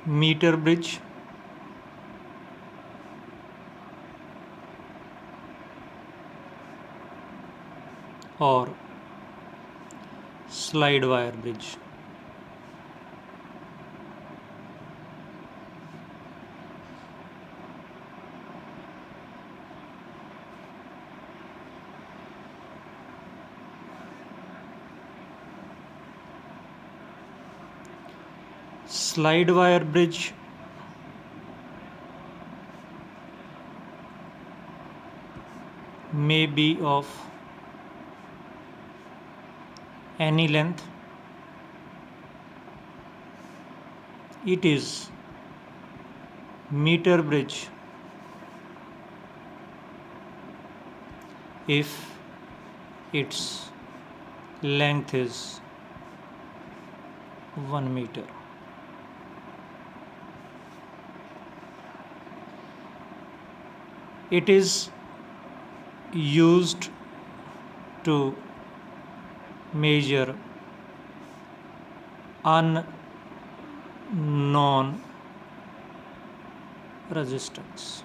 Metre bridge, और slide wire bridge. Slide wire bridge may be of any length. It is meter bridge if its length is 1 meter. It is used to measure unknown resistance.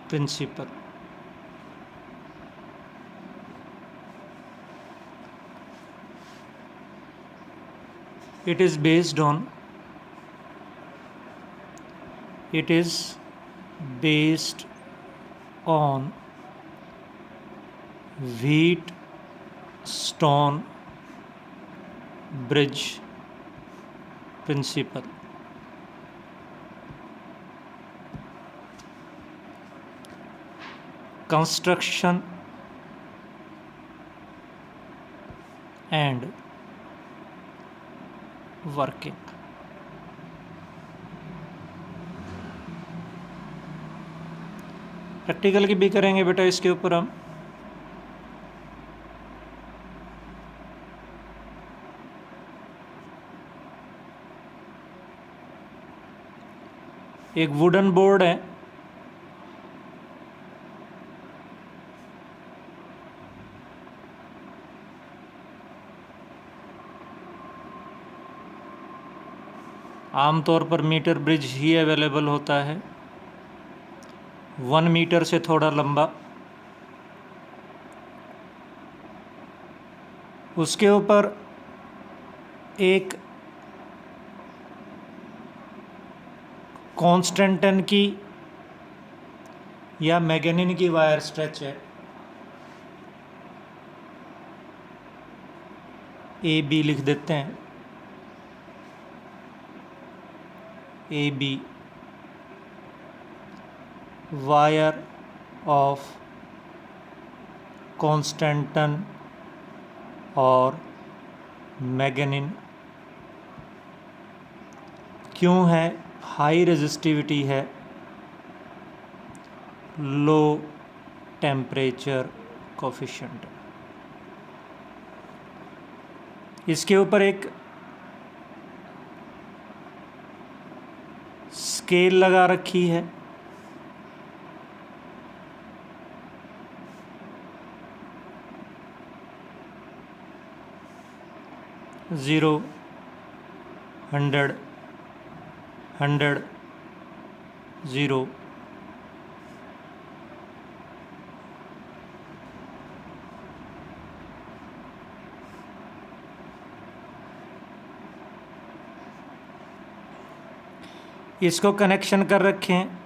Principle. It is based on Wheatstone bridge principle. Construction and working. Practical की भी करेंगे बेटा इसके ऊपर हम। एक wooden board है, आमतौर पर मीटर ब्रिज ही अवेलेबल होता है, 1 मीटर से थोड़ा लंबा। उसके ऊपर एक कॉन्स्टेंटन की या मैगनीन की वायर स्ट्रेच है, ए बी लिख देते हैं, A B wire of constantan और मैगनीन। क्यों है? हाई रेजिस्टिविटी है, लो टेम्परेचर कोफिशिएंट। इसके ऊपर एक स्केल लगा रखी है, ज़ीरो, 100, 100, 0। इसको कनेक्शन कर रखे हैं।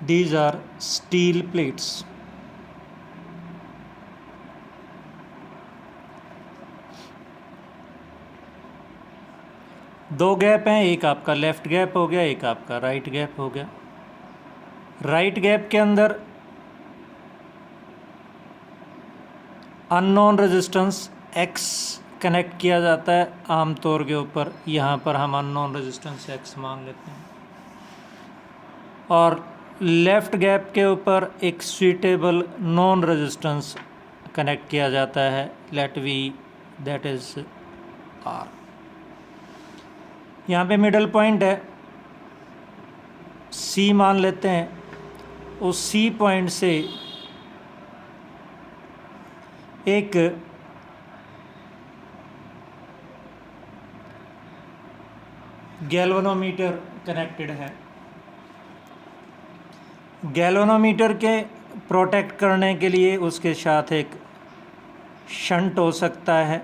These are steel plates. दो गैप हैं, एक आपका लेफ्ट गैप हो गया, एक आपका राइट गैप हो गया। राइट गैप के अंदर अननोन रेजिस्टेंस X कनेक्ट किया जाता है आमतौर के ऊपर, यहाँ पर हम अननोन रेजिस्टेंस X मान लेते हैं, और लेफ़्ट गैप के ऊपर एक सुइटेबल नॉन रेजिस्टेंस कनेक्ट किया जाता है, let we that is R। यहाँ पे मिडल पॉइंट है C मान लेते हैं, उस C पॉइंट से एक गैल्वेनोमीटर कनेक्टेड है। गैल्वेनोमीटर के प्रोटेक्ट करने के लिए उसके साथ एक शंट हो सकता है,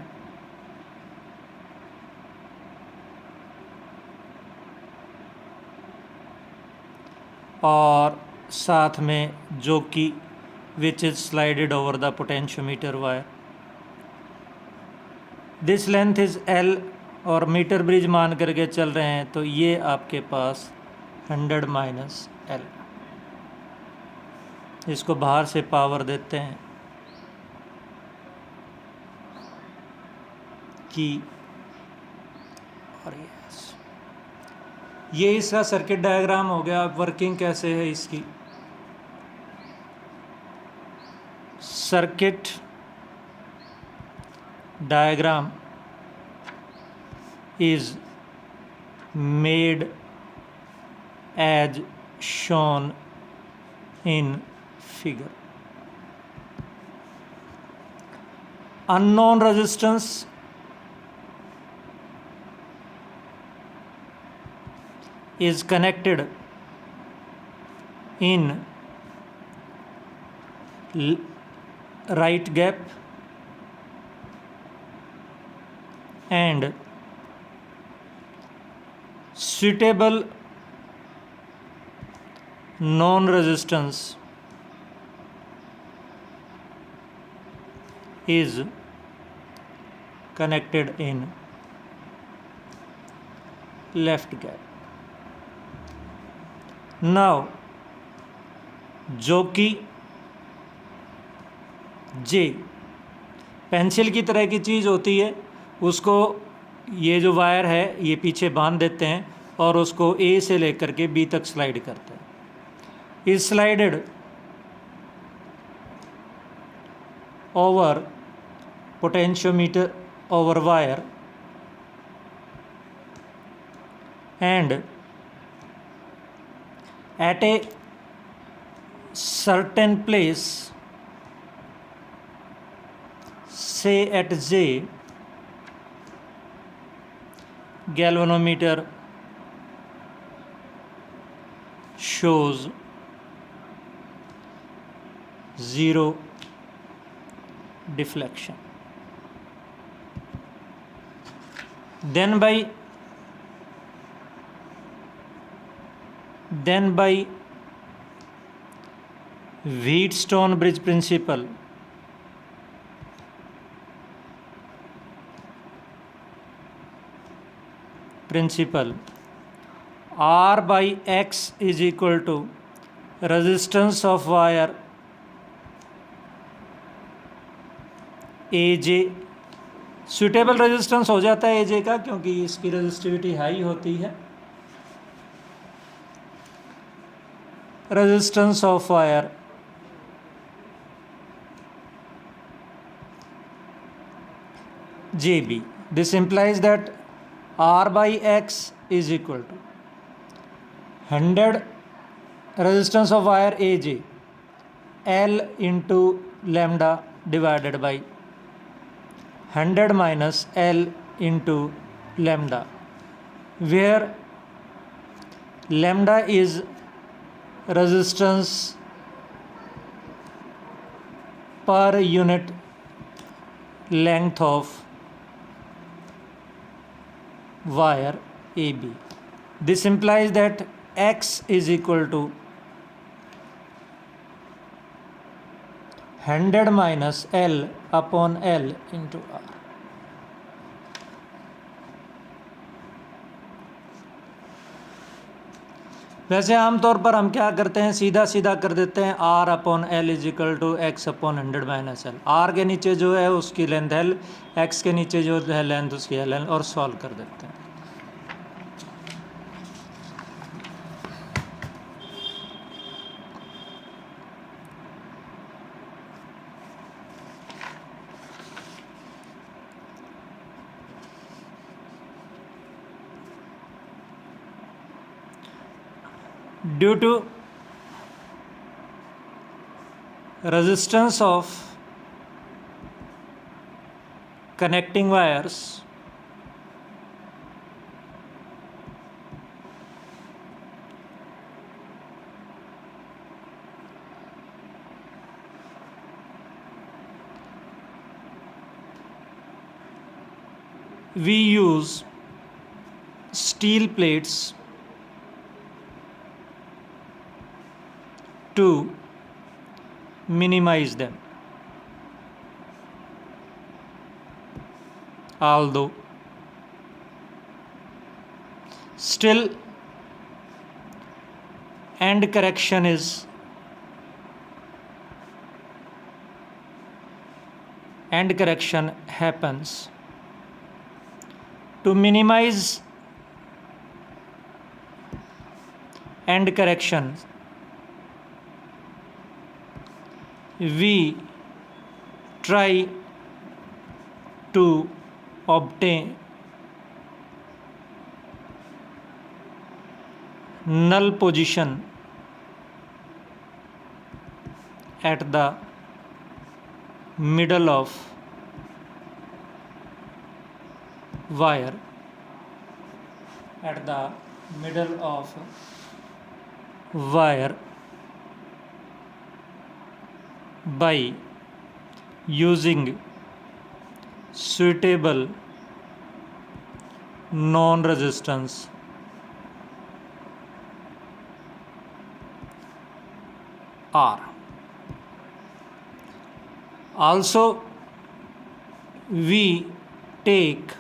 और साथ में जो कि which is slided over the potentiometer wire. This length is L और मीटर ब्रिज मान करके चल रहे हैं, तो ये आपके पास 100 माइनस L। इसको बाहर से पावर देते हैं कि, और ये इसका सर्किट डायग्राम हो गया। अब वर्किंग कैसे है इसकी, circuit diagram is made as shown in figure. Unknown resistance is connected in right gap and suitable non-resistance is connected in left gap. Now जो कि J पेंसिल की तरह की चीज़ होती है, उसको ये जो वायर है ये पीछे बांध देते हैं और उसको A से लेकर के B तक स्लाइड करते हैं। Is slided over potentiometer over wire and at a certain place, say at J, galvanometer shows 0 deflection. Then by Wheatstone bridge principle, R by X is equal to resistance of wire AJ। Suitable resistance हो जाता है AJ का, क्योंकि इसकी resistivity high होती है। Resistance of wire JB. This implies that R by X is equal to 100 resistance of wire AJ L into lambda divided by 100 minus L into lambda, where lambda is resistance per unit length of wire AB. This implies that X is equal to 100 minus L upon L into R. वैसे आमतौर पर हम क्या करते हैं, सीधा सीधा कर देते हैं R/L = x/100 - l। R के नीचे जो है उसकी लेंथ L, x के नीचे जो है लेंथ उसकी LL, और सॉल्व कर देते हैं। Due to resistance of connecting wires, we use steel plates to minimize them. Although still end correction happens. To minimize end correction, we try to obtain null position at the middle of wire, by using suitable non-resistance R. Also, we take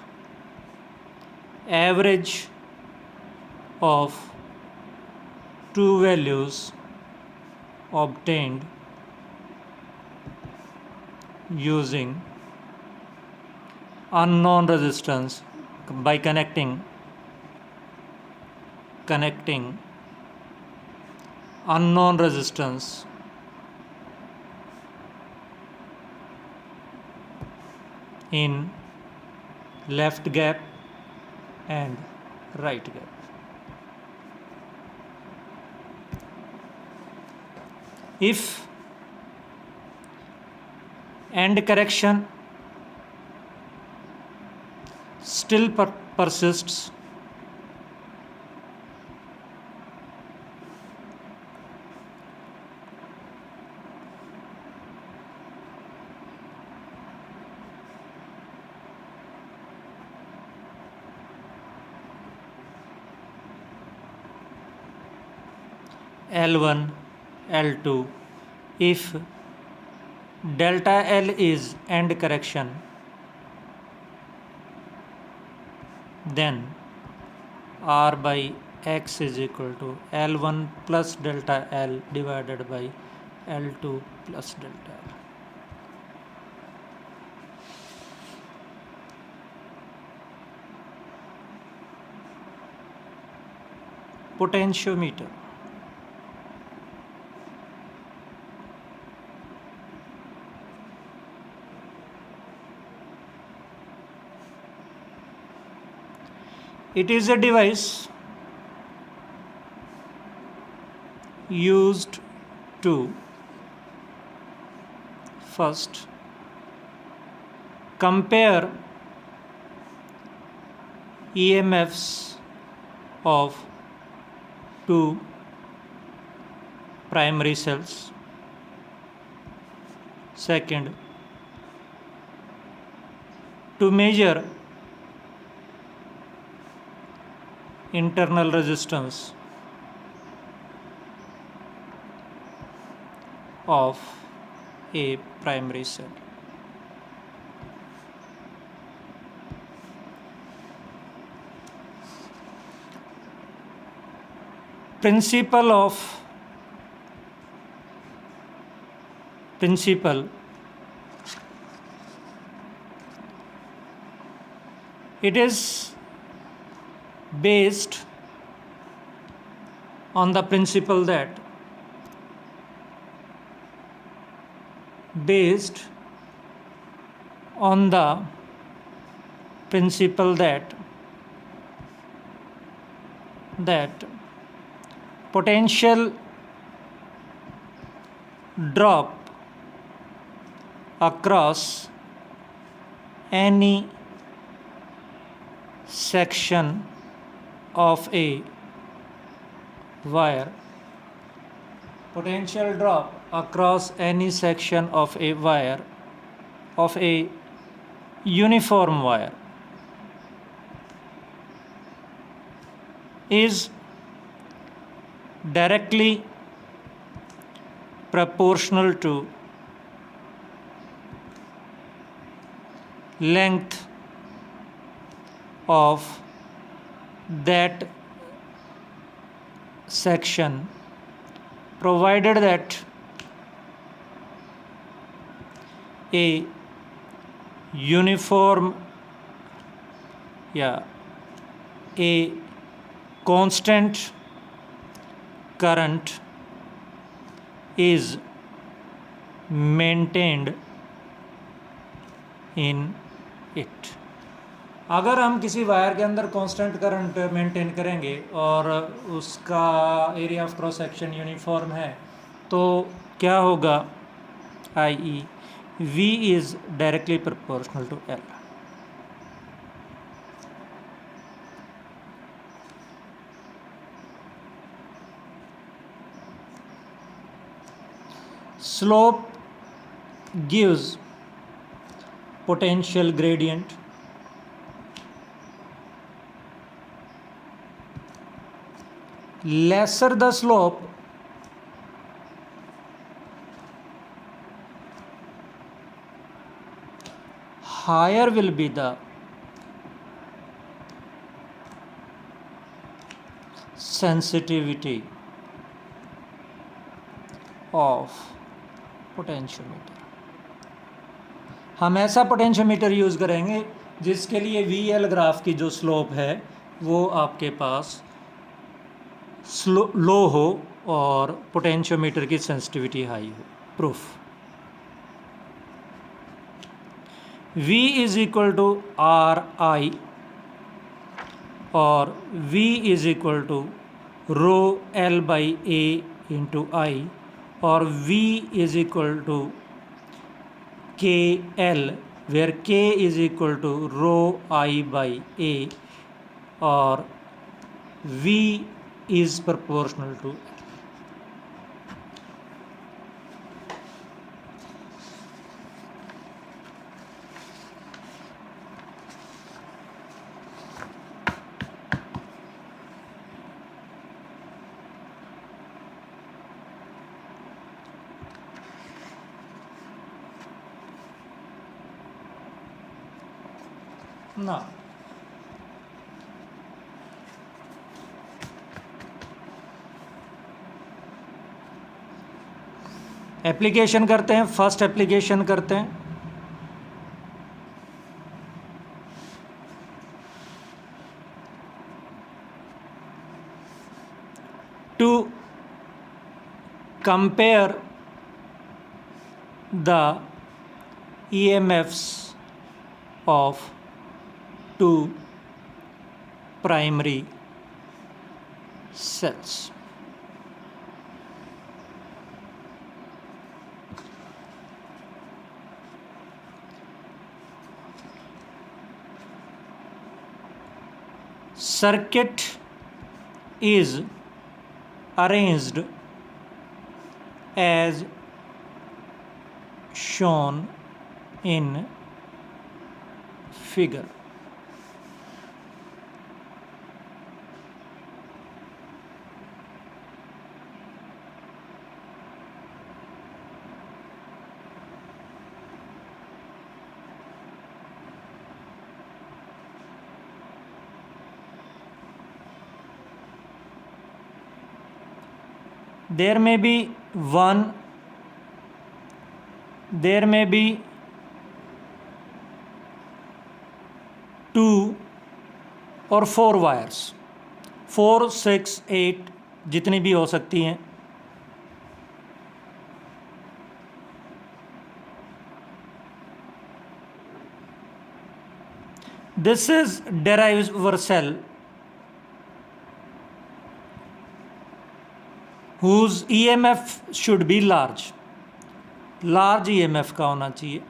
average of two values obtained using unknown resistance by connecting unknown resistance in left gap and right gap. If end correction still persists, L1, L2, if delta L is end correction, then R by X is equal to L1 plus delta L divided by L2 plus delta L. Potentiometer. It is a device used to first compare EMFs of two primary cells. Second, to measure internal resistance of a primary cell. principle, it is based on the principle that potential drop across any section of a wire, potential drop across any section of a wire, of a uniform wire, is directly proportional to length of that section, provided that a uniform, a constant current is maintained in it. अगर हम किसी wire के अंदर constant current maintain करेंगे और उसका area of cross section uniform है तो क्या होगा, i.e. V is directly proportional to L. Slope gives potential gradient. Lesser the slope, higher will be the sensitivity of potentiometer. हम ऐसा पोटेंशियोमीटर यूज़ करेंगे जिसके लिए VL ग्राफ की जो स्लोप है वो आपके पास लो हो और पोटेंशियोमीटर की सेंसिटिविटी हाई हो. Proof, V is equal to RI और V is equal to rho L by A into I और V is equal to KL where K is equal to rho I by A और V is proportional to L. Now, application करते हैं. First application करते हैं. To compare the EMFs of two primary cells. Circuit is arranged as shown in figure. there may be one, there may be two or four wires, 4, 6, 8 जितनी भी हो सकती हैं। This is deriver cell whose EMF should be large EMF का होना चाहिए।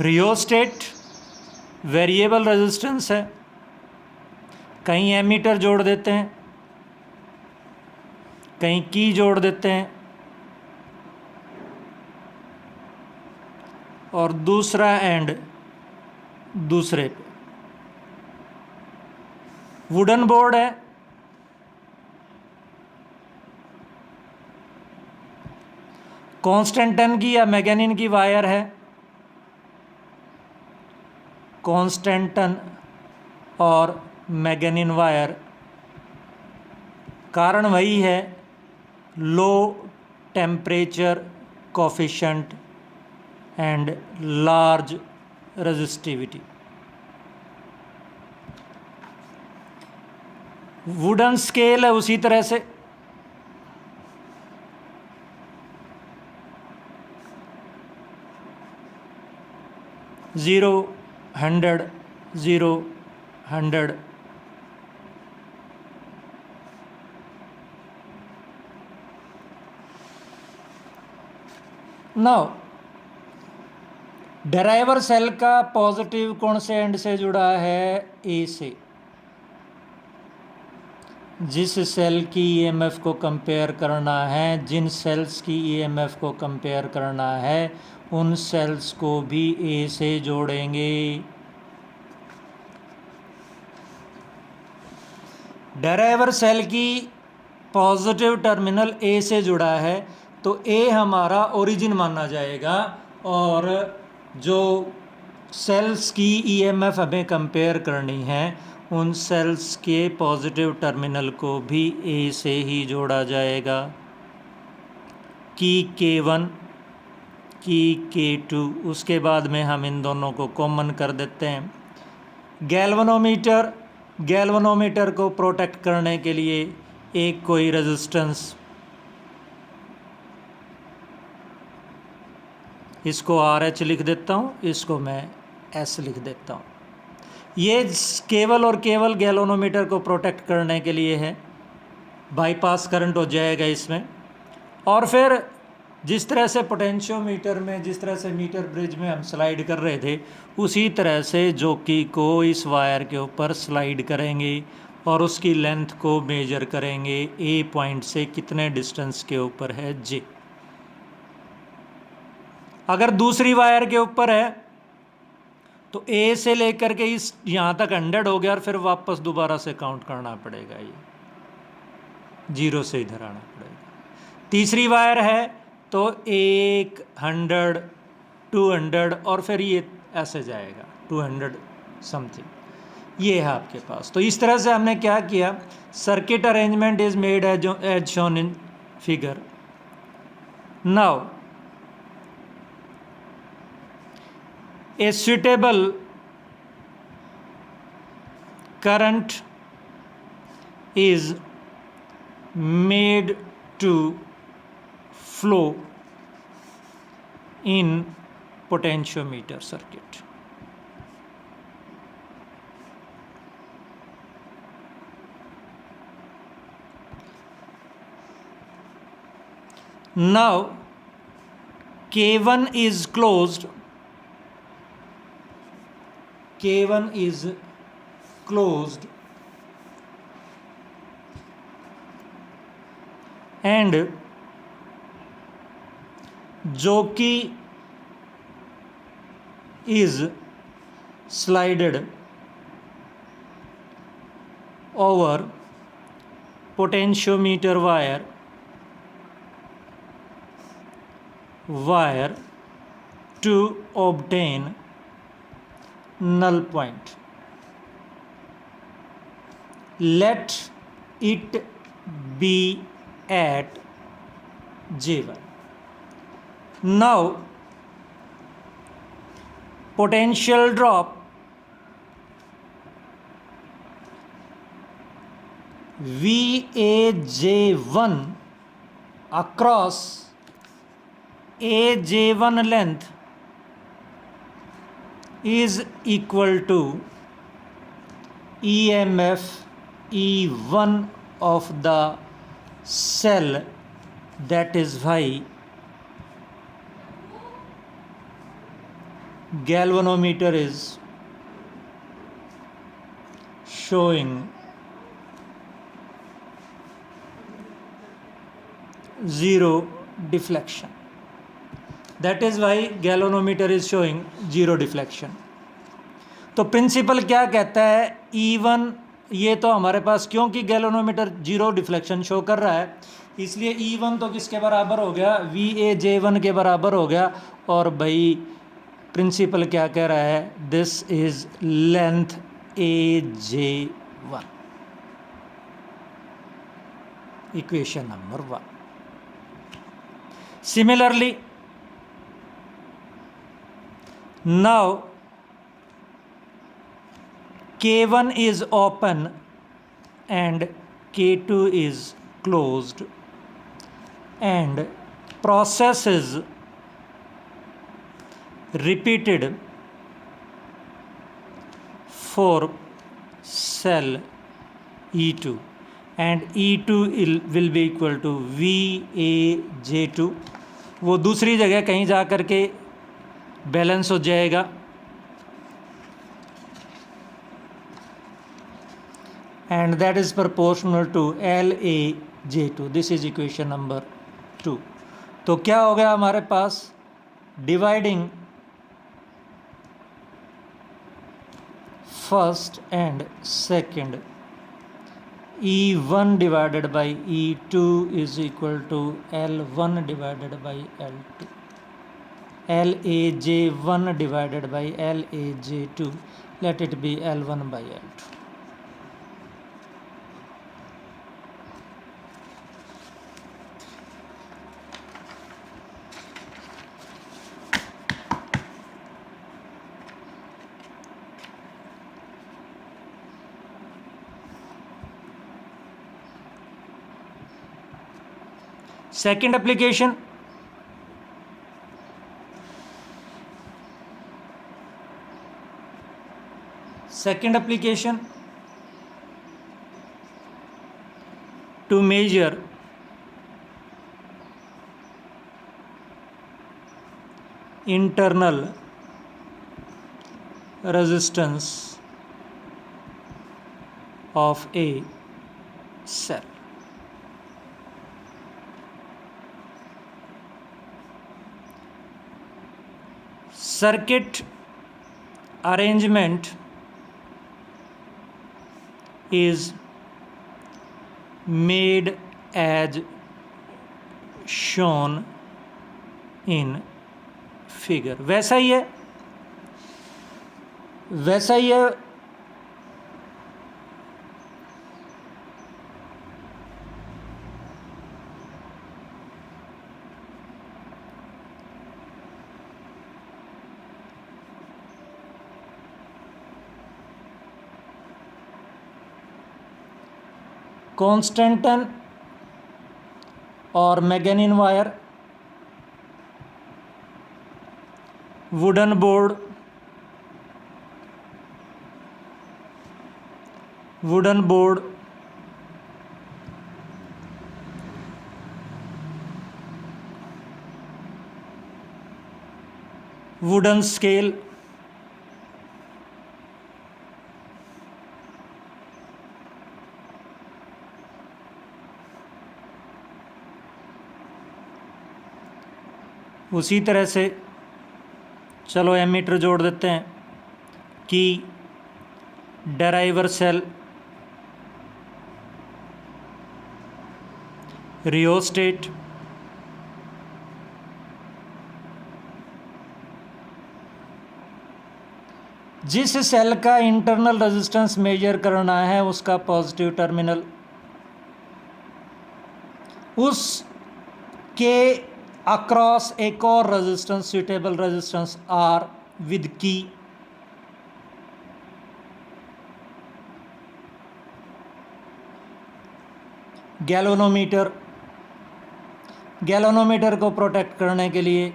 Rheostat variable resistance है, कहीं एमीटर जोड़ देते हैं, कहीं की जोड़ देते हैं, और दूसरा एंड दूसरे पे। वुडन बोर्ड है, कॉन्स्टेंटन की या मैगनीन की वायर है, कॉन्स्टेंटन और मैगनीन वायर, कारण वही है, low temperature coefficient and large resistivity. Wooden scale है उसी तरह से, ज़ीरो, 100, 0, 100। नाउ ड्राइवर सेल का पॉजिटिव कौन से एंड से जुड़ा है? ए से। जिस सेल की ईएमएफ को कंपेयर करना है, जिन सेल्स की ईएमएफ को कंपेयर करना है, उन सेल्स को भी ए से जोड़ेंगे। ड्राइवर सेल की पॉजिटिव टर्मिनल ए से जुड़ा है, तो ए हमारा ओरिजिन माना जाएगा, और जो सेल्स की ईएमएफ हमें कंपेयर करनी है, उन सेल्स के पॉजिटिव टर्मिनल को भी ए से ही जोड़ा जाएगा। की K1, की K2, उसके बाद में हम इन दोनों को कॉमन कर देते हैं। गैल्वेनोमीटर को प्रोटेक्ट करने के लिए एक कोई रेजिस्टेंस, इसको RH लिख देता हूँ, इसको मैं S लिख देता हूँ। ये केवल और केवल गैल्वेनोमीटर को प्रोटेक्ट करने के लिए है, बाईपास करंट हो जाएगा इसमें। और फिर जिस तरह से पोटेंशियोमीटर में, जिस तरह से मीटर ब्रिज में हम स्लाइड कर रहे थे, उसी तरह से जॉकी को इस वायर के ऊपर स्लाइड करेंगे और उसकी लेंथ को मेजर करेंगे, ए पॉइंट से कितने डिस्टेंस के ऊपर है जे। अगर दूसरी वायर के ऊपर है तो ए से लेकर के इस यहाँ तक 100 हो गया, और फिर वापस दोबारा से काउंट करना पड़ेगा, ये 0 से इधर आना पड़ेगा। तीसरी वायर है तो 100, 200, और फिर ये ऐसे जाएगा 200 समथिंग। ये है आपके पास। तो इस तरह से हमने क्या किया, circuit arrangement is made as shown in figure. Now a suitable current is made to flow in potentiometer circuit. Now K1 is closed. K1 is closed and jockey is slided over potentiometer wire to obtain null point. let it be at J1. Now potential drop VAJ1 across AJ1 length is equal to EMF E1 of the cell, that is why galvanometer is showing 0 deflection. That is why galvanometer is showing 0 deflection. तो principal क्या कहता है, E1 ये तो हमारे पास, क्योंकि galvanometer 0 deflection show कर रहा है, इसलिए E1 तो किसके बराबर हो गया, VAJ1 के बराबर हो गया। और भाई प्रिंसिपल क्या कह रहा है, this is length AJ1, equation number 1। Similarly now K1 is open and K2 is closed, and process is repeated for cell E2, and E2 will be equal to VAJ2। वो दूसरी जगह कहीं जा कर के बैलेंस हो जाएगा, and that is proportional to LAJ2। This is equation number 2। तो क्या हो गया हमारे पास, dividing first and second, E1 divided by E2 is equal to L1 divided by L2, LAJ1 divided by LAJ2, let it be L1 by L2। Second application, to measure internal resistance of a cell। Circuit arrangement is made as shown in figure। वैसा ही है, वैसा ही है। Constantan और मैगनीन wire, wooden board, wooden scale, उसी तरह से चलो ammeter जोड़ देते हैं कि ड्राइवर सेल, रियोस्टेट, जिस सेल का इंटरनल रेजिस्टेंस मेजर करना है उसका पॉजिटिव टर्मिनल, उस के अक्रॉस एक और resistance, suitable resistance R with की, गैल्वेनोमीटर, गैल्वेनोमीटर को प्रोटेक्ट करने के लिए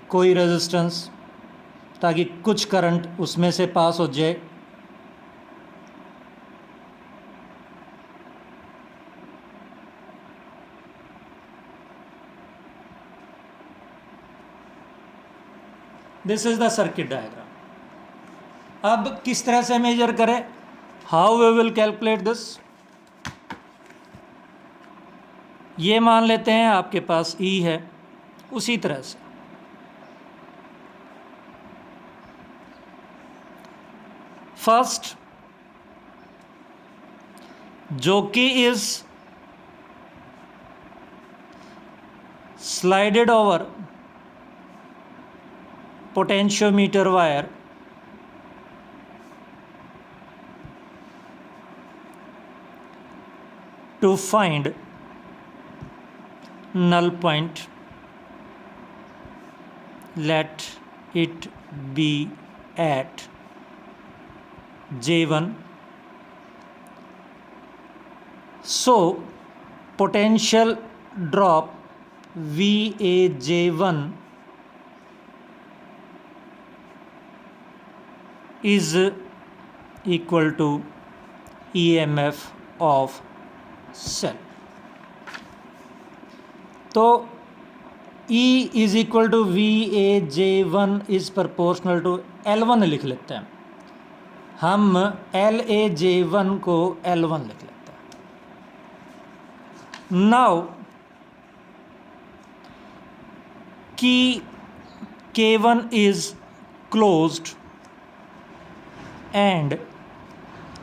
कोई रेजिस्टेंस, ताकि कुछ करंट उसमें से पास हो जाए। This is the circuit diagram. अब किस तरह से मेजर करें, how we will calculate this. ये मान लेते हैं आपके पास E है, उसी तरह से फर्स्ट जो कि is slided over potentiometer wire to find null point, let it be at J1. So potential drop VAJ1 is equal to EMF of cell. तो E is equal to VAJ1 is proportional to L1 लिख लेते हैं हम, LAJ1 को L1 लिख लेते हैं। Now की K1 is closed and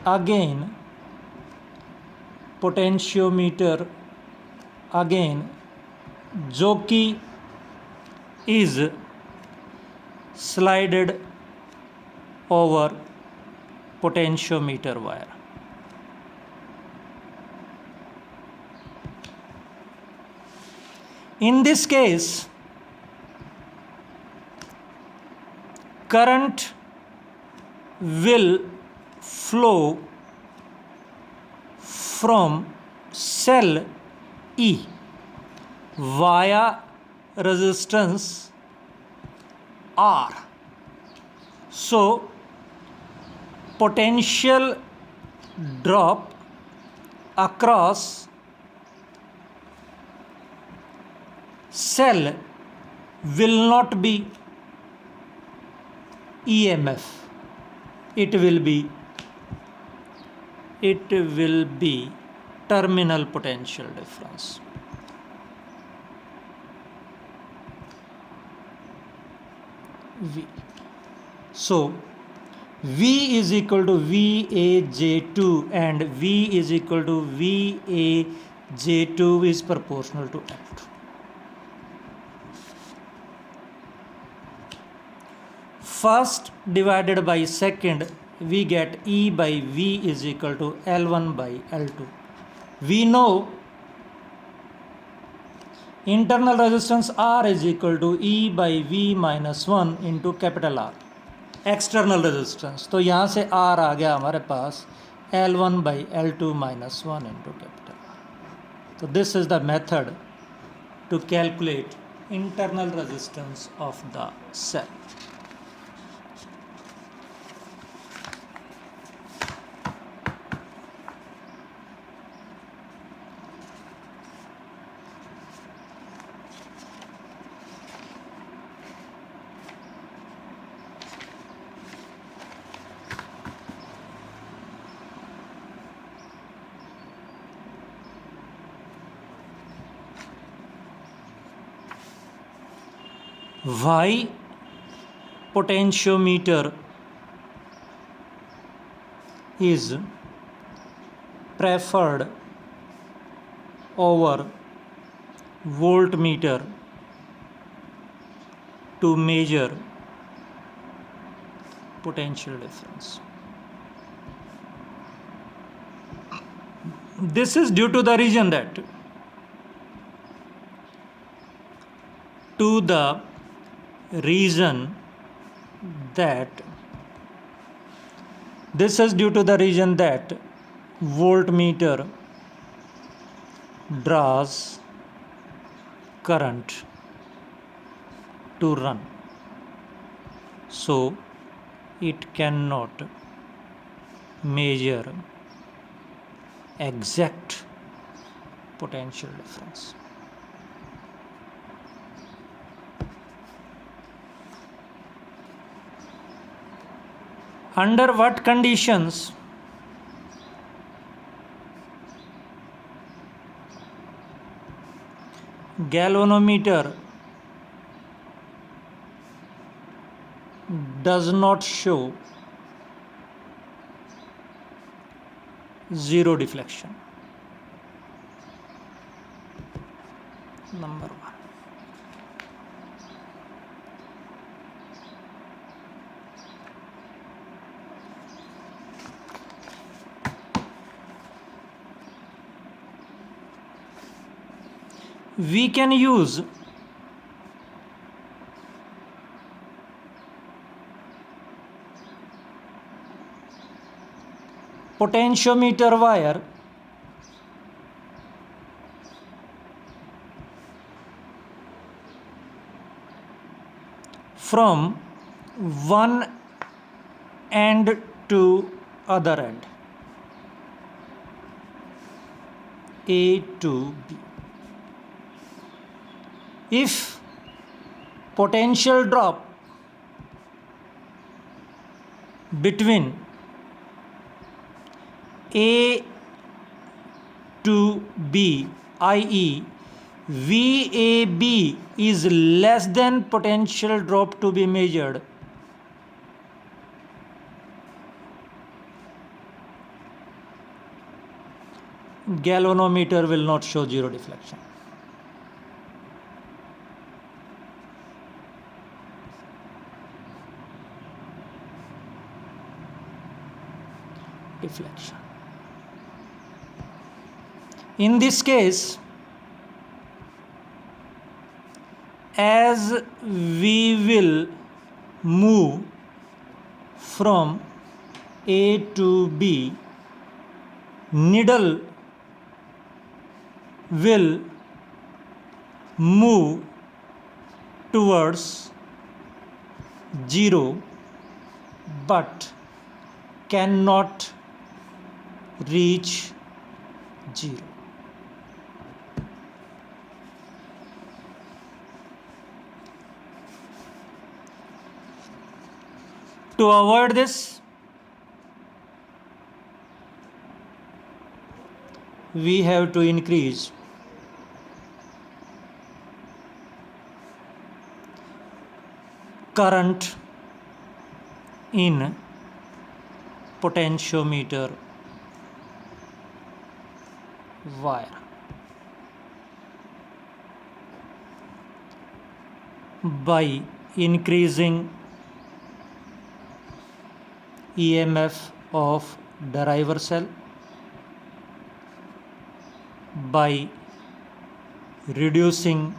again potentiometer again जो कि is slided over potentiometer wire। In this case current will flow from cell E via resistance R. So potential drop across cell will not be EMF, it will be terminal potential difference। V. So V is equal to VAJ2 and V is equal to VAJ2 is proportional to L2। First divided by second we get E by V is equal to L1 by L2। We know internal resistance R is equal to E by V minus 1 into capital R, external resistance। तो यहाँ से R आ गया हमारे पास L1 by L2 minus 1 into capital R। तो this is the method to calculate internal resistance of the cell। Why potentiometer is preferred over voltmeter to measure potential difference. This is due to the reason that voltmeter draws current to run, so it cannot measure exact potential difference. Under what conditions galvanometer does not show zero deflection? Number 1. We can use potentiometer wire from one end to other end, A to B. If potential drop between A to B, i.e. VAB is less than potential drop to be measured, galvanometer will not show zero deflection. In this case, as we will move from A to B, needle will move towards zero but cannot reach zero. To avoid this, we have to increase current in potentiometer wire by increasing EMF of driver cell, by reducing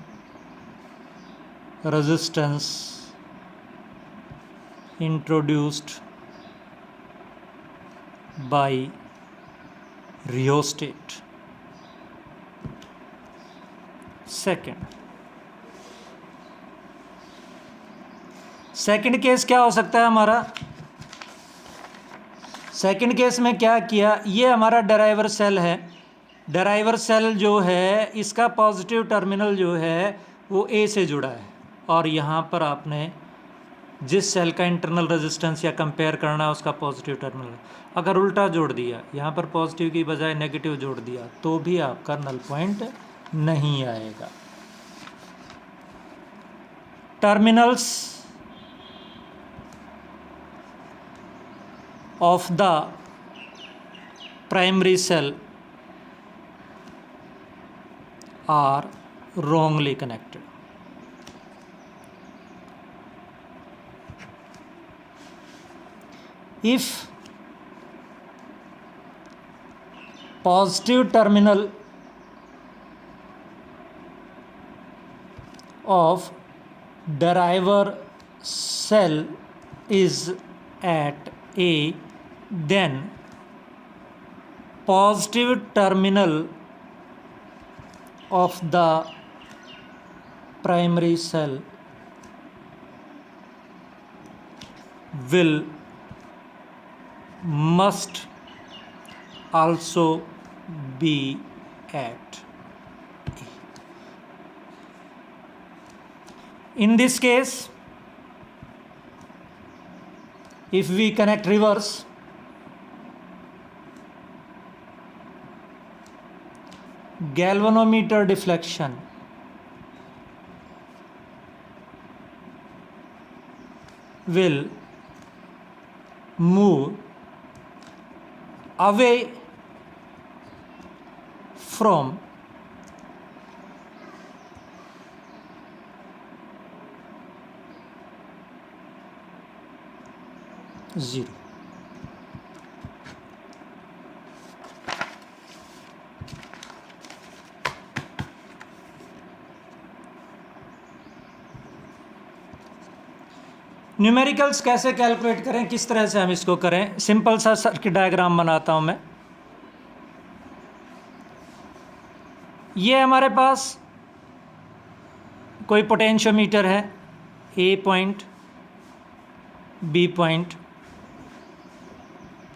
resistance introduced by rheostat. Second case क्या हो सकता है हमारा? Second case में क्या किया, ये हमारा ड्राइवर सेल है। ड्राइवर सेल जो है इसका पॉजिटिव टर्मिनल जो है वो ए से जुड़ा है, और यहाँ पर आपने जिस सेल का इंटरनल रेजिस्टेंस या कंपेयर करना है उसका पॉजिटिव टर्मिनल, अगर उल्टा जोड़ दिया, यहाँ पर पॉजिटिव की बजाय नेगेटिव जोड़ दिया, तो भी आपका नल पॉइंट नहीं आएगा। Terminals of the primary cell are wrongly connected. if positive terminal of driver cell is at A, then positive terminal of the primary cell will must also be at A. In this case, if we connect reverse, galvanometer deflection will move away from zero. Numericals कैसे calculate करें, किस तरह से हम इसको करें, simple सा circuit diagram बनाता हूं मैं। ये हमारे पास कोई पोटेंशियोमीटर है, ए पॉइंट, बी पॉइंट,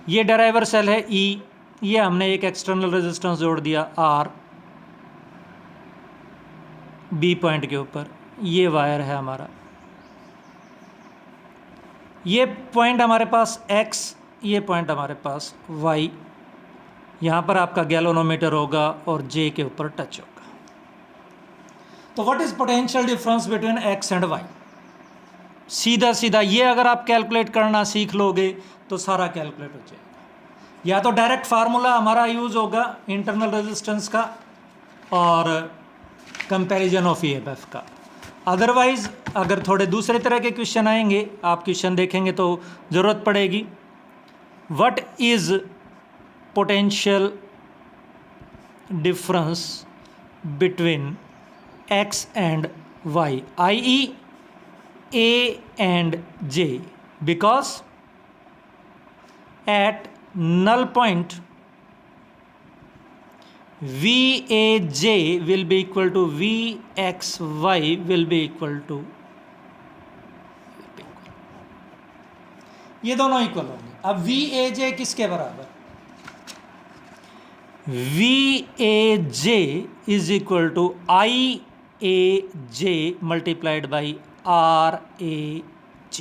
ये ड्राइवर सेल है ई, ये हमने एक एक्सटर्नल रेजिस्टेंस जोड़ दिया आर बी पॉइंट के ऊपर, ये वायर है हमारा, ये पॉइंट हमारे पास x, ये पॉइंट हमारे पास y, यहाँ पर आपका गैल्वेनोमीटर होगा और J के ऊपर टच होगा। तो what is potential difference between x and y? सीधा सीधा ये अगर आप कैलकुलेट करना सीख लोगे तो सारा कैलकुलेट हो जाएगा। या तो डायरेक्ट फार्मूला हमारा यूज होगा इंटरनल रेजिस्टेंस का और कंपैरिजन ऑफ EMF का, अदरवाइज अगर थोड़े दूसरे तरह के क्वेश्चन आएंगे, आप क्वेश्चन देखेंगे तो ज़रूरत पड़ेगी। What is potential difference between x and y, i.e. A and J, because at null point VAJ will be equal to VXY will be equal to, ये दोनों इक्वल होंगे। अब VAJ किसके बराबर? VAJ is equal to IAJ multiplied by RAJ।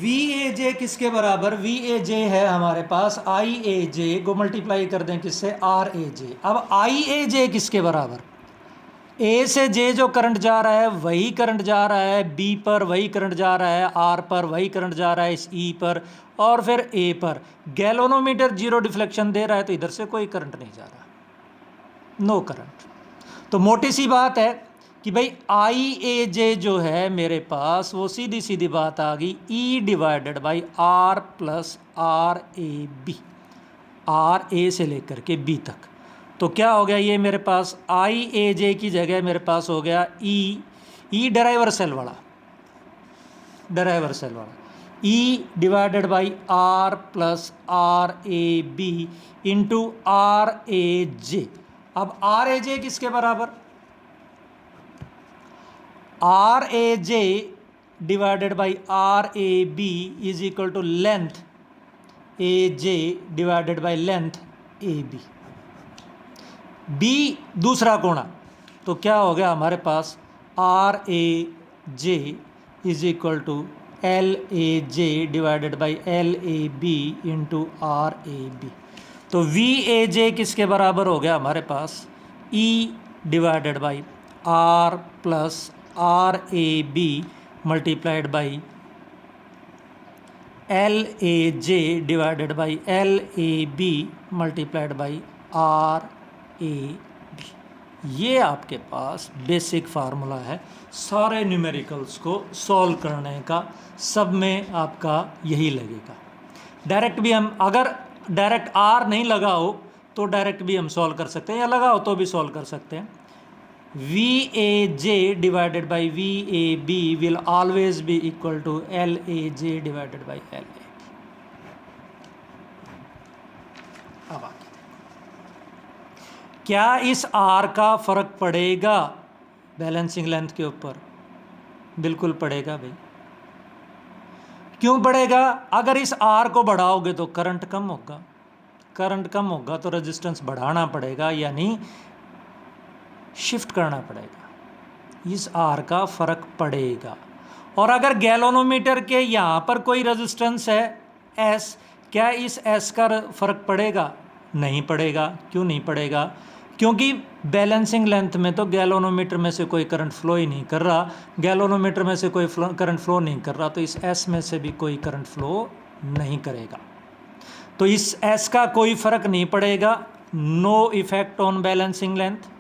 VAJ किसके बराबर? VAJ है हमारे पास IAJ को मल्टीप्लाई कर दें किससे? RAJ। अब IAJ किसके बराबर? A से J जो करंट जा रहा है वही करंट जा रहा है, B पर वही करंट जा रहा है, R पर वही करंट जा रहा है, इस E पर, और फिर A पर गैल्वेनोमीटर जीरो डिफ्लेक्शन दे रहा है तो इधर से कोई करंट नहीं जा रहा, नो करंट। तो मोटी सी बात है कि भाई IAJ जो है मेरे पास वो सीधी सीधी बात आ गई E divided by R plus RAB, RA से लेकर के B तक। तो क्या हो गया, ये मेरे पास IAJ की जगह मेरे पास हो गया E ड्राइवर सेल वाला, E divided by R plus RAB into RAJ। अब RAJ किसके बराबर? RAJ divided by RAB is equal to length AJ divided by length AB, B दूसरा कोणा, तो क्या हो गया हमारे पास RAJ is equal to LAJ divided by LAB into RAB। तो VAJ किसके बराबर हो गया हमारे पास? E divided by R plus RAB multiplied by LAJ divided by LAB multiplied by RAB। ये आपके पास बेसिक फार्मूला है सारे न्यूमेरिकल्स को सॉल्व करने का, सब में आपका यही लगेगा। डायरेक्ट भी हम, अगर डायरेक्ट आर नहीं लगा हो तो डायरेक्ट भी हम सॉल्व कर सकते हैं, या लगाओ तो भी सॉल्व कर सकते हैं। V A J divided by V A B will always be equal to L A J divided by L A. अब आगे क्या इस आर का फर्क पड़ेगा बैलेंसिंग लेंथ के ऊपर? बिल्कुल पड़ेगा भाई। क्यों पड़ेगा? अगर इस आर को बढ़ाओगे तो करंट कम होगा, करंट कम होगा तो रेजिस्टेंस बढ़ाना पड़ेगा, यानी शिफ्ट करना पड़ेगा। इस आर का फर्क पड़ेगा। और अगर गैल्वेनोमीटर के यहाँ पर कोई रेजिस्टेंस है एस, क्या इस एस का फर्क पड़ेगा? नहीं पड़ेगा। क्यों नहीं पड़ेगा? क्योंकि बैलेंसिंग लेंथ में तो गैल्वेनोमीटर में से कोई करंट फ्लो ही नहीं कर रहा, गैल्वेनोमीटर में से कोई करंट फ्लो नहीं कर रहा, तो इस एस में से भी कोई करंट फ्लो नहीं करेगा, तो इस एस का कोई फर्क नहीं पड़ेगा। No effect on balancing length.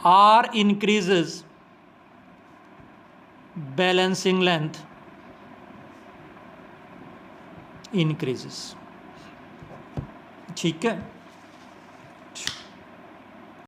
R increases, balancing length increases। ठीक है।